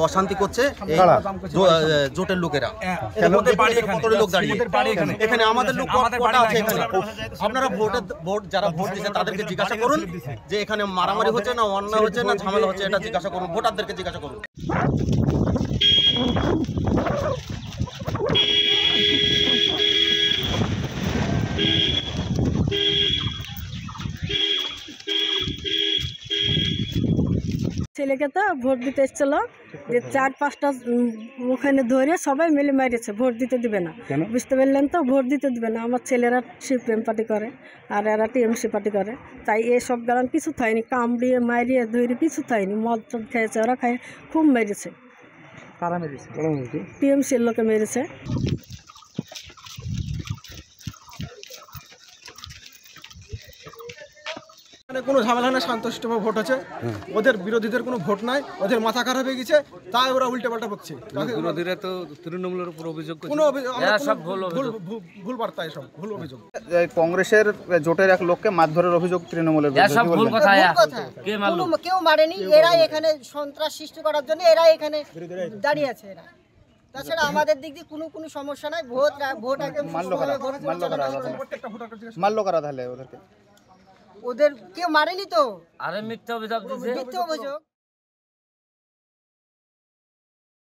অশান্তি করছে জোটের লোকেরা। লোক দাঁড়িয়ে এখানে আমাদের লোক কটা আছে এখানে। আপনারা ভোট যারা ভোট দিচ্ছে তাদেরকে জিজ্ঞাসা করুন যে এখানে মারামারি হচ্ছে না অন্যায় হচ্ছে না ঝামেলা হচ্ছে, এটা জিজ্ঞাসা করুন, ভোটারদেরকে জিজ্ঞাসা করুন। ছেলেকে তো ভোট দিতে এসেছিল, যে 4-5টা ওখানে ধরে সবাই মিলে মারিয়েছে, ভোট দিতে দিবে না। বুঝতে পারলেন তো, ভোট দিতে দিবে না। আমার ছেলেরা সিপিএম পার্টি করে আর এরা টিএমসি পার্টি করে, তাই এসব গালান কিছু থাইনি, কামড়িয়ে মারিয়ে ধরে কিছু থাইনি। মদ টদ খেয়েছে, ওরা খায় খুব মেরেছে। কারা মেরেছে? টিএমসির লোকে মেরেছে। কোনো ঝামেলা না, শান্তশিষ্টভাবে ভোট আছে। ওদের বিরোধীদের কোনো ভোট নাই, ওদের মাথা খারাপ হয়ে গেছে, তাই ওরা উল্টে পাল্টা বকছে। বিরোধীরা তো তৃণমূলের উপর অভিযোগ করছে, কোনো ভুল বার্তা, এসব ভুল অভিযোগ। কংগ্রেসের জোটের এক লোককে মারধরের অভিযোগ তৃণমূলের কেউ মারেনি, এরা এখানে সন্ত্রাস সৃষ্টি করার জন্য এরা এখানে দাঁড়িয়ে আছে। এরা তাছাড়া আমাদের দিক দিয়ে কোনো সমস্যা নাই। ভোট আগে মারলো কারা তাহলে ওদেরকে? ওদের কেউ মারেনি তো, আরে মিথ্যা অভিযোগ। মিথ্যা অভিযোগ।